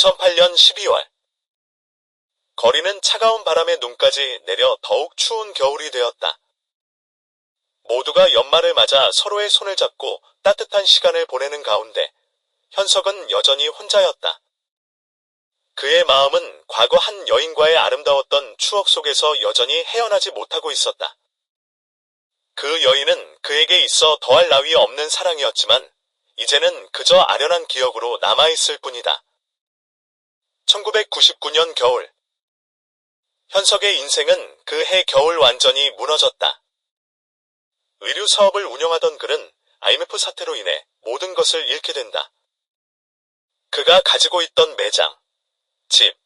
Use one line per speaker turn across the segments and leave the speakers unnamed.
2008년 12월. 거리는 차가운 바람에 눈까지 내려 더욱 추운 겨울이 되었다. 모두가 연말을 맞아 서로의 손을 잡고 따뜻한 시간을 보내는 가운데 현석은 여전히 혼자였다. 그의 마음은 과거 한 여인과의 아름다웠던 추억 속에서 여전히 헤어나지 못하고 있었다. 그 여인은 그에게 있어 더할 나위 없는 사랑이었지만 이제는 그저 아련한 기억으로 남아있을 뿐이다. 1999년 겨울. 현석의 인생은 그 해 겨울 완전히 무너졌다. 의류 사업을 운영하던 그는 IMF 사태로 인해 모든 것을 잃게 된다. 그가 가지고 있던 매장, 집,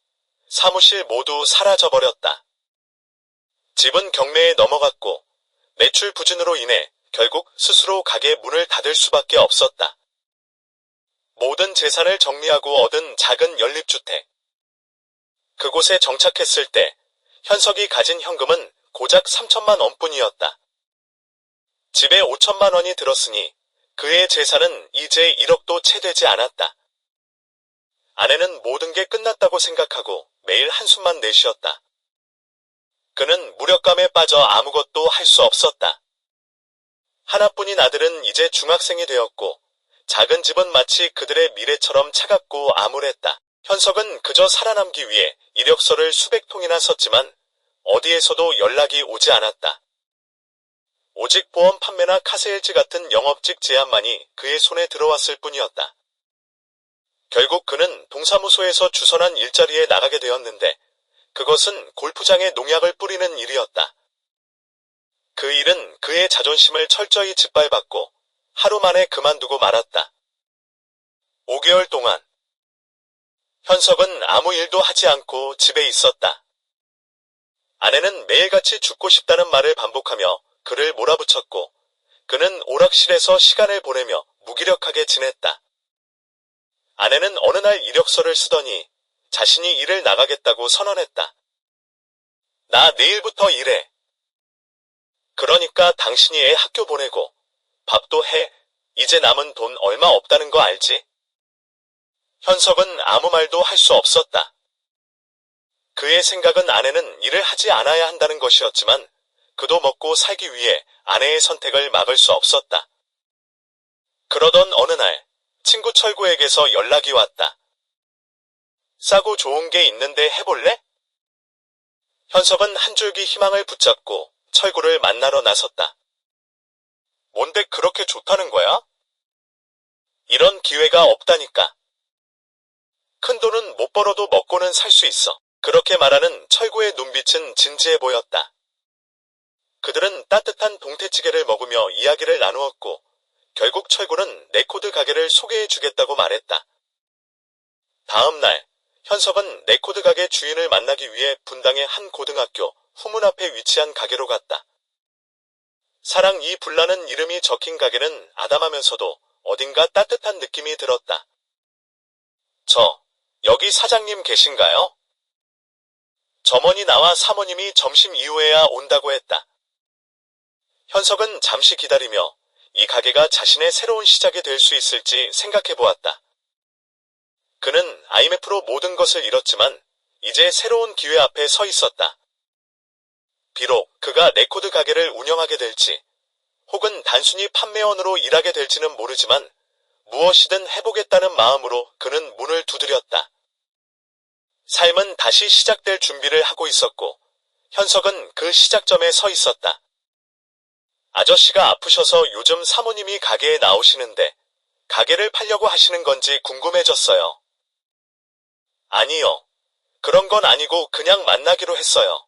사무실 모두 사라져버렸다. 집은 경매에 넘어갔고 매출 부진으로 인해 결국 스스로 가게 문을 닫을 수밖에 없었다. 모든 재산을 정리하고 얻은 작은 연립주택. 그곳에 정착했을 때 현석이 가진 현금은 고작 3천만 원뿐이었다. 집에 5천만 원이 들었으니 그의 재산은 이제 1억도 채 되지 않았다. 아내는 모든 게 끝났다고 생각하고 매일 한숨만 내쉬었다. 그는 무력감에 빠져 아무것도 할 수 없었다. 하나뿐인 아들은 이제 중학생이 되었고 작은 집은 마치 그들의 미래처럼 차갑고 암울했다. 현석은 그저 살아남기 위해 이력서를 수백 통이나 썼지만 어디에서도 연락이 오지 않았다. 오직 보험 판매나 카세일즈 같은 영업직 제안만이 그의 손에 들어왔을 뿐이었다. 결국 그는 동사무소에서 주선한 일자리에 나가게 되었는데 그것은 골프장에 농약을 뿌리는 일이었다. 그 일은 그의 자존심을 철저히 짓밟았고 하루 만에 그만두고 말았다. 5개월 동안 현석은 아무 일도 하지 않고 집에 있었다. 아내는 매일같이 죽고 싶다는 말을 반복하며 그를 몰아붙였고 그는 오락실에서 시간을 보내며 무기력하게 지냈다. 아내는 어느 날 이력서를 쓰더니 자신이 일을 나가겠다고 선언했다. 나 내일부터 일해. 그러니까 당신이 애 학교 보내고 밥도 해. 이제 남은 돈 얼마 없다는 거 알지? 현석은 아무 말도 할 수 없었다. 그의 생각은 아내는 일을 하지 않아야 한다는 것이었지만 그도 먹고 살기 위해 아내의 선택을 막을 수 없었다. 그러던 어느 날 친구 철구에게서 연락이 왔다. 싸고 좋은 게 있는데 해볼래? 현석은 한 줄기 희망을 붙잡고 철구를 만나러 나섰다. 뭔데 그렇게 좋다는 거야? 이런 기회가 없다니까. 큰 돈은 못 벌어도 먹고는 살 수 있어. 그렇게 말하는 철구의 눈빛은 진지해 보였다. 그들은 따뜻한 동태찌개를 먹으며 이야기를 나누었고 결국 철구는 레코드 가게를 소개해 주겠다고 말했다. 다음 날 현석은 레코드 가게 주인을 만나기 위해 분당의 한 고등학교 후문 앞에 위치한 가게로 갔다. 사랑 이 불나는 이름이 적힌 가게는 아담하면서도 어딘가 따뜻한 느낌이 들었다. 여기 사장님 계신가요? 점원이 나와 사모님이 점심 이후에야 온다고 했다. 현석은 잠시 기다리며 이 가게가 자신의 새로운 시작이 될 수 있을지 생각해 보았다. 그는 IMF로 모든 것을 잃었지만 이제 새로운 기회 앞에 서 있었다. 비록 그가 레코드 가게를 운영하게 될지 혹은 단순히 판매원으로 일하게 될지는 모르지만 무엇이든 해보겠다는 마음으로 그는 문을 두드렸다. 삶은 다시 시작될 준비를 하고 있었고 현석은 그 시작점에 서 있었다. 아저씨가 아프셔서 요즘 사모님이 가게에 나오시는데 가게를 팔려고 하시는 건지 궁금해졌어요. 아니요. 그런 건 아니고 그냥 만나기로 했어요.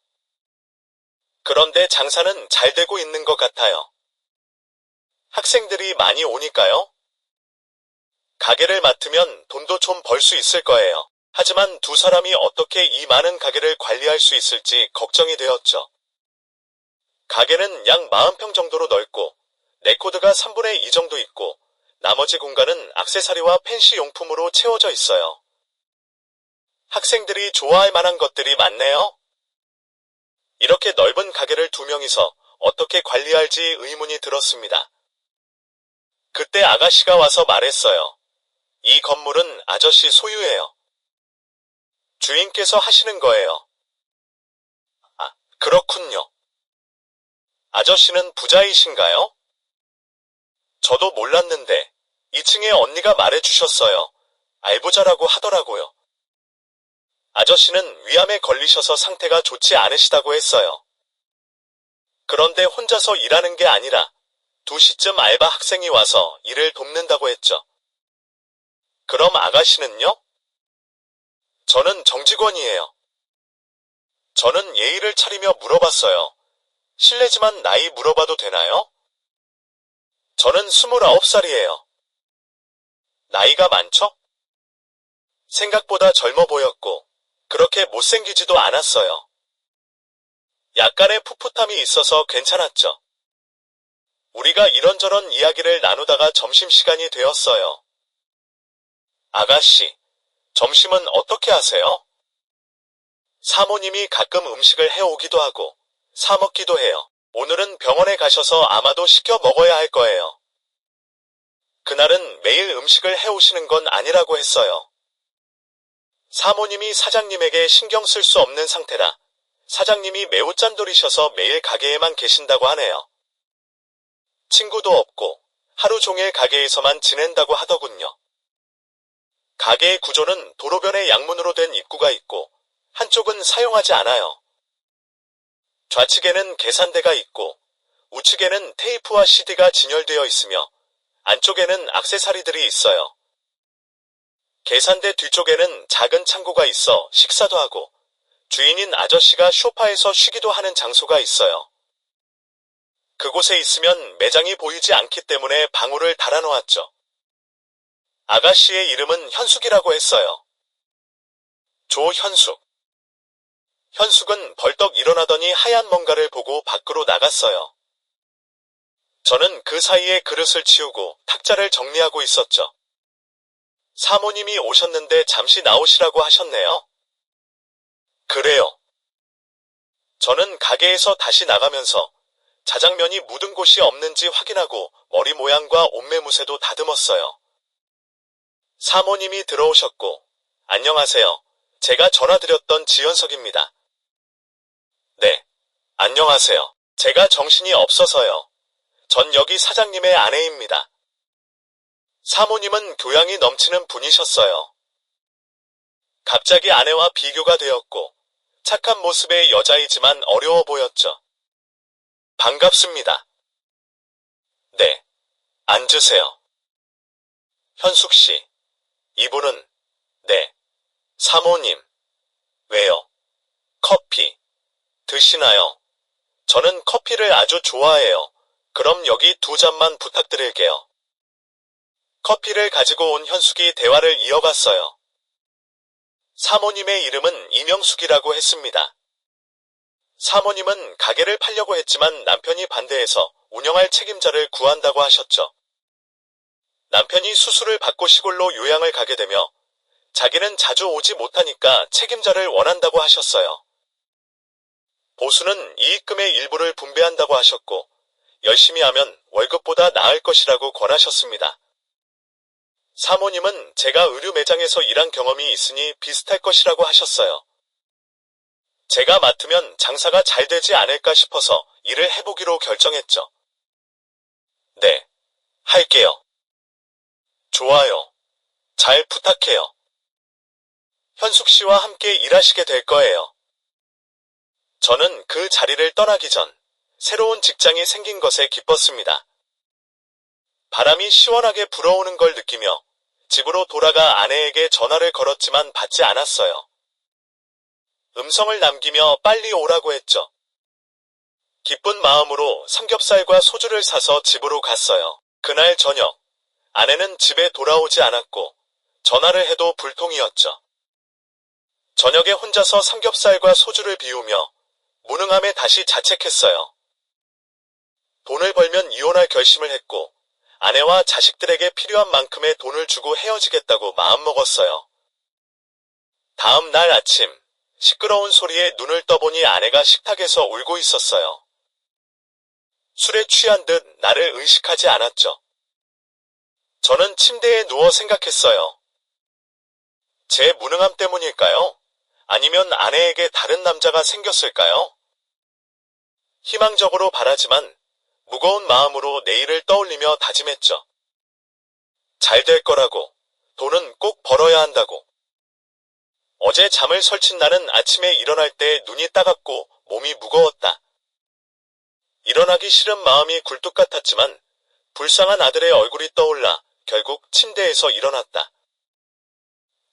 그런데 장사는 잘 되고 있는 것 같아요. 학생들이 많이 오니까요. 가게를 맡으면 돈도 좀 벌 수 있을 거예요. 하지만 두 사람이 어떻게 이 많은 가게를 관리할 수 있을지 걱정이 되었죠. 가게는 약 40평 정도로 넓고 레코드가 3분의 2 정도 있고 나머지 공간은 액세서리와 펜시 용품으로 채워져 있어요. 학생들이 좋아할 만한 것들이 많네요. 이렇게 넓은 가게를 두 명이서 어떻게 관리할지 의문이 들었습니다. 그때 아가씨가 와서 말했어요. 이 건물은 아저씨 소유예요. 주인께서 하시는 거예요. 아, 그렇군요. 아저씨는 부자이신가요? 저도 몰랐는데 2층에 언니가 말해주셨어요. 알부자라고 하더라고요. 아저씨는 위암에 걸리셔서 상태가 좋지 않으시다고 했어요. 그런데 혼자서 일하는 게 아니라 2시쯤 알바 학생이 와서 일을 돕는다고 했죠. 그럼 아가씨는요? 저는 정직원이에요. 저는 예의를 차리며 물어봤어요. 실례지만 나이 물어봐도 되나요? 저는 29살이에요. 나이가 많죠? 생각보다 젊어 보였고 그렇게 못생기지도 않았어요. 약간의 풋풋함이 있어서 괜찮았죠. 우리가 이런저런 이야기를 나누다가 점심시간이 되었어요. 아가씨, 점심은 어떻게 하세요? 사모님이 가끔 음식을 해오기도 하고 사 먹기도 해요. 오늘은 병원에 가셔서 아마도 시켜 먹어야 할 거예요. 그날은 매일 음식을 해오시는 건 아니라고 했어요. 사모님이 사장님에게 신경 쓸 수 없는 상태라 사장님이 매우 짠돌이셔서 매일 가게에만 계신다고 하네요. 친구도 없고 하루 종일 가게에서만 지낸다고 하더군요. 가게의 구조는 도로변에 양문으로 된 입구가 있고 한쪽은 사용하지 않아요. 좌측에는 계산대가 있고 우측에는 테이프와 CD가 진열되어 있으며 안쪽에는 액세서리들이 있어요. 계산대 뒤쪽에는 작은 창고가 있어 식사도 하고 주인인 아저씨가 소파에서 쉬기도 하는 장소가 있어요. 그곳에 있으면 매장이 보이지 않기 때문에 방울을 달아놓았죠. 아가씨의 이름은 현숙이라고 했어요. 조현숙. 현숙은 벌떡 일어나더니 하얀 뭔가를 보고 밖으로 나갔어요. 저는 그 사이에 그릇을 치우고 탁자를 정리하고 있었죠. 사모님이 오셨는데 잠시 나오시라고 하셨네요. 그래요. 저는 가게에서 다시 나가면서 자장면이 묻은 곳이 없는지 확인하고 머리 모양과 옷매무새도 다듬었어요. 사모님이 들어오셨고, 안녕하세요. 제가 전화드렸던 지현석입니다. 네, 안녕하세요. 제가 정신이 없어서요. 전 여기 사장님의 아내입니다. 사모님은 교양이 넘치는 분이셨어요. 갑자기 아내와 비교가 되었고, 착한 모습의 여자이지만 어려워 보였죠. 반갑습니다. 네, 앉으세요. 현숙 씨, 이분은, 네, 사모님. 왜요? 커피 드시나요? 저는 커피를 아주 좋아해요. 그럼 여기 2잔만 부탁드릴게요. 커피를 가지고 온 현숙이 대화를 이어갔어요. 사모님의 이름은 이명숙이라고 했습니다. 사모님은 가게를 팔려고 했지만 남편이 반대해서 운영할 책임자를 구한다고 하셨죠. 남편이 수술을 받고 시골로 요양을 가게 되며 자기는 자주 오지 못하니까 책임자를 원한다고 하셨어요. 보수는 이익금의 일부를 분배한다고 하셨고 열심히 하면 월급보다 나을 것이라고 권하셨습니다. 사모님은 제가 의류 매장에서 일한 경험이 있으니 비슷할 것이라고 하셨어요. 제가 맡으면 장사가 잘 되지 않을까 싶어서 일을 해보기로 결정했죠. 네, 할게요. 좋아요. 잘 부탁해요. 현숙 씨와 함께 일하시게 될 거예요. 저는 그 자리를 떠나기 전 새로운 직장이 생긴 것에 기뻤습니다. 바람이 시원하게 불어오는 걸 느끼며 집으로 돌아가 아내에게 전화를 걸었지만 받지 않았어요. 음성을 남기며 빨리 오라고 했죠. 기쁜 마음으로 삼겹살과 소주를 사서 집으로 갔어요. 그날 저녁, 아내는 집에 돌아오지 않았고 전화를 해도 불통이었죠. 저녁에 혼자서 삼겹살과 소주를 비우며 무능함에 다시 자책했어요. 돈을 벌면 이혼할 결심을 했고 아내와 자식들에게 필요한 만큼의 돈을 주고 헤어지겠다고 마음먹었어요. 다음 날 아침, 시끄러운 소리에 눈을 떠보니 아내가 식탁에서 울고 있었어요. 술에 취한 듯 나를 의식하지 않았죠. 저는 침대에 누워 생각했어요. 제 무능함 때문일까요? 아니면 아내에게 다른 남자가 생겼을까요? 희망적으로 바라지만 무거운 마음으로 내일을 떠올리며 다짐했죠. 잘 될 거라고. 돈은 꼭 벌어야 한다고. 어제 잠을 설친 나는 아침에 일어날 때 눈이 따갑고 몸이 무거웠다. 일어나기 싫은 마음이 굴뚝 같았지만 불쌍한 아들의 얼굴이 떠올라 결국 침대에서 일어났다.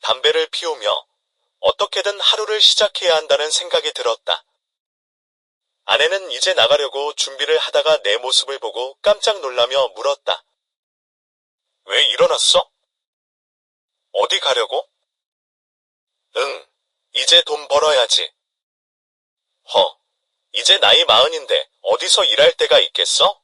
담배를 피우며 어떻게든 하루를 시작해야 한다는 생각이 들었다. 아내는 이제 나가려고 준비를 하다가 내 모습을 보고 깜짝 놀라며 물었다. 왜 일어났어? 어디 가려고? 응, 이제 돈 벌어야지. 이제 나이 40인데 어디서 일할 데가 있겠어?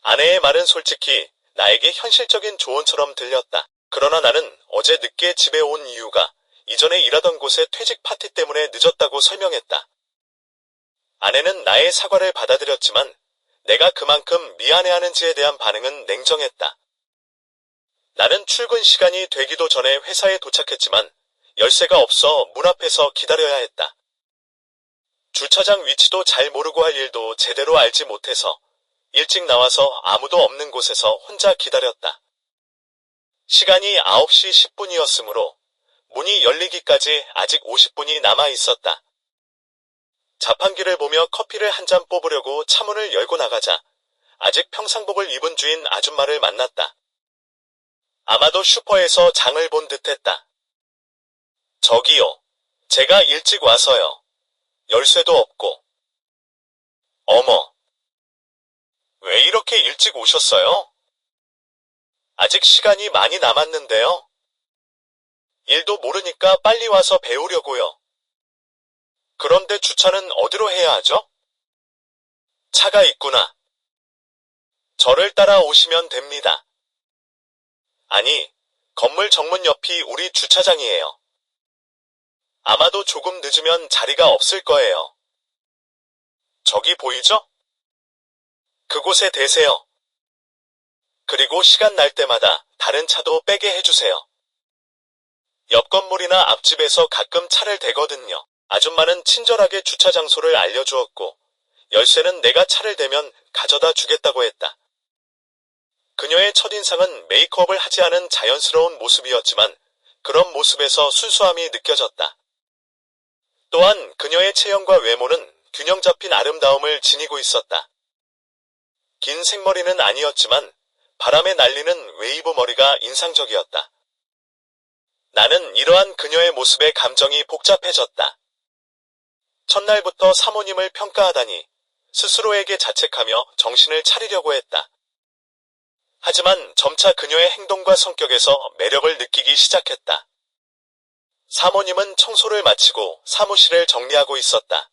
아내의 말은 솔직히 나에게 현실적인 조언처럼 들렸다. 그러나 나는 어제 늦게 집에 온 이유가 이전에 일하던 곳의 퇴직 파티 때문에 늦었다고 설명했다. 아내는 나의 사과를 받아들였지만 내가 그만큼 미안해하는지에 대한 반응은 냉정했다. 나는 출근 시간이 되기도 전에 회사에 도착했지만 열쇠가 없어 문 앞에서 기다려야 했다. 주차장 위치도 잘 모르고 할 일도 제대로 알지 못해서 일찍 나와서 아무도 없는 곳에서 혼자 기다렸다. 시간이 9시 10분이었으므로 문이 열리기까지 아직 50분이 남아 있었다. 자판기를 보며 커피를 한 잔 뽑으려고 차문을 열고 나가자 아직 평상복을 입은 주인 아줌마를 만났다. 아마도 슈퍼에서 장을 본 듯했다. 저기요. 제가 일찍 와서요. 열쇠도 없고. 어머. 왜 이렇게 일찍 오셨어요? 아직 시간이 많이 남았는데요. 일도 모르니까 빨리 와서 배우려고요. 그런데 주차는 어디로 해야 하죠? 차가 있구나. 저를 따라오시면 됩니다. 아니, 건물 정문 옆이 우리 주차장이에요. 아마도 조금 늦으면 자리가 없을 거예요. 저기 보이죠? 그곳에 대세요. 그리고 시간 날 때마다 다른 차도 빼게 해주세요. 옆 건물이나 앞집에서 가끔 차를 대거든요. 아줌마는 친절하게 주차 장소를 알려주었고 열쇠는 내가 차를 대면 가져다 주겠다고 했다. 그녀의 첫인상은 메이크업을 하지 않은 자연스러운 모습이었지만 그런 모습에서 순수함이 느껴졌다. 또한 그녀의 체형과 외모는 균형 잡힌 아름다움을 지니고 있었다. 긴 생머리는 아니었지만 바람에 날리는 웨이브 머리가 인상적이었다. 나는 이러한 그녀의 모습에 감정이 복잡해졌다. 첫날부터 사모님을 평가하다니 스스로에게 자책하며 정신을 차리려고 했다. 하지만 점차 그녀의 행동과 성격에서 매력을 느끼기 시작했다. 사모님은 청소를 마치고 사무실을 정리하고 있었다.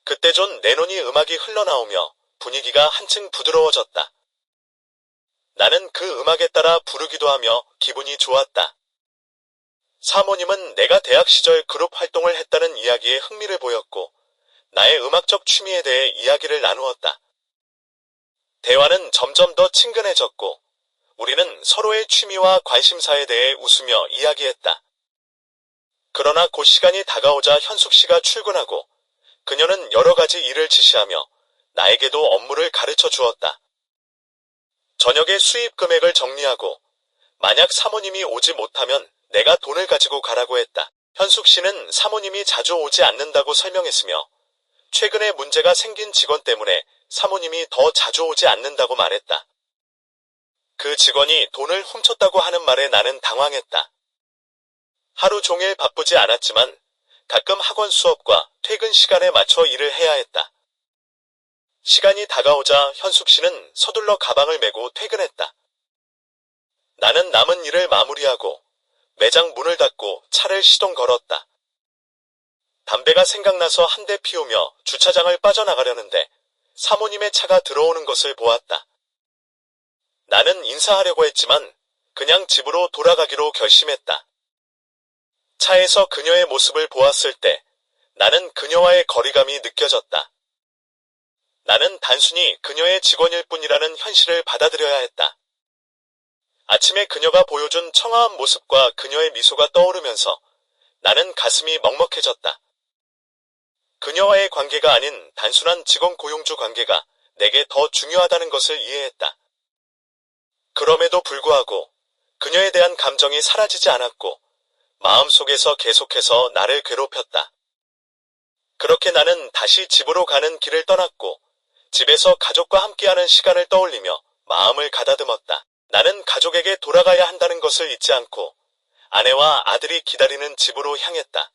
그때 존 레논이 음악이 흘러나오며 분위기가 한층 부드러워졌다. 나는 그 음악에 따라 부르기도 하며 기분이 좋았다. 사모님은 내가 대학 시절 그룹 활동을 했다는 이야기에 흥미를 보였고 나의 음악적 취미에 대해 이야기를 나누었다. 대화는 점점 더 친근해졌고 우리는 서로의 취미와 관심사에 대해 웃으며 이야기했다. 그러나 곧 시간이 다가오자 현숙 씨가 출근하고 그녀는 여러 가지 일을 지시하며 나에게도 업무를 가르쳐 주었다. 저녁에 수입 금액을 정리하고 만약 사모님이 오지 못하면 내가 돈을 가지고 가라고 했다. 현숙 씨는 사모님이 자주 오지 않는다고 설명했으며 최근에 문제가 생긴 직원 때문에 사모님이 더 자주 오지 않는다고 말했다. 그 직원이 돈을 훔쳤다고 하는 말에 나는 당황했다. 하루 종일 바쁘지 않았지만 가끔 학원 수업과 퇴근 시간에 맞춰 일을 해야 했다. 시간이 다가오자 현숙 씨는 서둘러 가방을 메고 퇴근했다. 나는 남은 일을 마무리하고 매장 문을 닫고 차를 시동 걸었다. 담배가 생각나서 한 대 피우며 주차장을 빠져나가려는데 사모님의 차가 들어오는 것을 보았다. 나는 인사하려고 했지만 그냥 집으로 돌아가기로 결심했다. 차에서 그녀의 모습을 보았을 때 나는 그녀와의 거리감이 느껴졌다. 나는 단순히 그녀의 직원일 뿐이라는 현실을 받아들여야 했다. 아침에 그녀가 보여준 청아한 모습과 그녀의 미소가 떠오르면서 나는 가슴이 먹먹해졌다. 그녀와의 관계가 아닌 단순한 직원 고용주 관계가 내게 더 중요하다는 것을 이해했다. 그럼에도 불구하고 그녀에 대한 감정이 사라지지 않았고 마음속에서 계속해서 나를 괴롭혔다. 그렇게 나는 다시 집으로 가는 길을 떠났고 집에서 가족과 함께하는 시간을 떠올리며 마음을 가다듬었다. 나는 가족에게 돌아가야 한다는 것을 잊지 않고 아내와 아들이 기다리는 집으로 향했다.